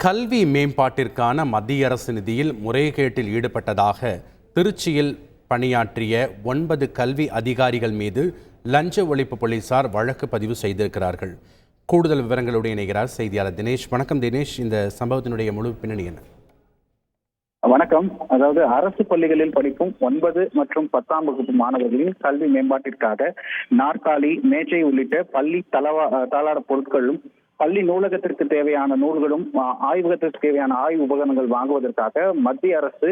கல்வி மேம்பாட்டிற்கான மத்திய அரசு நிதியில் முறைகேட்டில் ஈடுபட்டதாக திருச்சியில் பணியாற்றிய 9 கல்வி அதிகாரிகள் மீது லஞ்ச ஒழிப்பு போலீசார் வழக்கு பதிவு செய்திருக்கிறார்கள். கூடுதல் விவரங்களோடு இணைகிறார் செய்தியாளர் தினேஷ். வணக்கம் தினேஷ், இந்த சம்பவத்தினுடைய முழு பின்னணி என்ன? வணக்கம். அதாவது அரசு பள்ளிகளில் படிக்கும் 9 மற்றும் 10ஆம் வகுப்பு மாணவர்களின் கல்வி மேம்பாட்டிற்காக நாற்காலி, மேஜை உள்ளிட்ட பள்ளி தளவாட பொருட்களும், பள்ளி நூலகத்திற்கு தேவையான நூல்களும், ஆய்வகத்திற்கு தேவையான ஆய்வு உபகரணங்கள் வாங்குவதற்காக மத்திய அரசு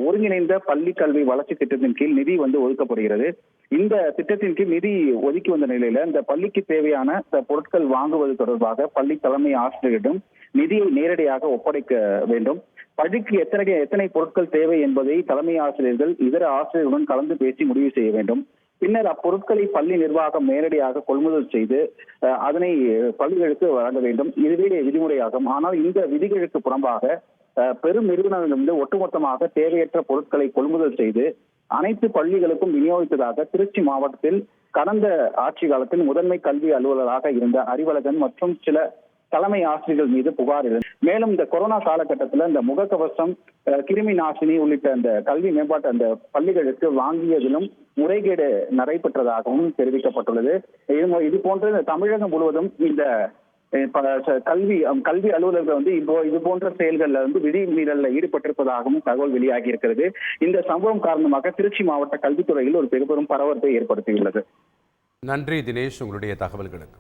ஒருங்கிணைந்த பள்ளி கல்வி வளர்ச்சி திட்டத்தின் கீழ் நிதி ஒதுக்கப்படுகிறது. இந்த திட்டத்தின் கீழ் நிதி ஒதுக்கி வந்த நிலையில இந்த பள்ளிக்கு தேவையான பொருட்கள் வாங்குவது தொடர்பாக பள்ளி தலைமை ஆசிரியரிடம் நிதியை நேரடியாக ஒப்படைக்க வேண்டும். பள்ளிக்கு எத்தனை பொருட்கள் தேவை என்பதை தலைமை ஆசிரியர்கள் இதர ஆசிரியர்களுடன் கலந்து பேசி முடிவு செய்ய வேண்டும். பின்னர் அப்பொருட்களை பள்ளி நிர்வாகம் நேரடியாக கொள்முதல் செய்து அதனை பள்ளிகளுக்கு வழங்க வேண்டும். இதுவே விதிமுறையாகும். ஆனால் இந்த விதிகளுக்கு புறம்பாக பெரும் நிறுவனங்களிலிருந்து ஒட்டுமொத்தமாக தேவையற்ற பொருட்களை கொள்முதல் செய்து அனைத்து பள்ளிகளுக்கும் விநியோகித்ததாக திருச்சி மாவட்டத்தில் கடந்த ஆட்சி காலத்தில் முதன்மை கல்வி அலுவலராக இருந்த அறிவழகன் மற்றும் சில தலைமை ஆசிரியர்கள் மீது புகார் இருந்தது. மேலும் இந்த கொரோனா காலகட்டத்தில் இந்த முகக்கவசம், கிருமி நாசினி உள்ளிட்ட அந்த கல்வி மேம்பாட்டு அந்த பள்ளிகளுக்கு வாங்கியதிலும் முறைகேடு நடைபெற்றதாகவும் தெரிவிக்கப்பட்டுள்ளது. இது போன்ற தமிழகம் முழுவதும் இந்த கல்வி அலுவலர்கள் இது போன்ற செயல்கள்ல விதிமீறல்ல ஈடுபட்டிருப்பதாகவும் தகவல் வெளியாகி இருக்கிறது. இந்த சம்பவம் காரணமாக திருச்சி மாவட்ட கல்வித்துறையில் ஒரு பெரும் பரபரப்பை ஏற்படுத்தியுள்ளது. நன்றி தினேஷ், உங்களுடைய தகவல்களுக்கு.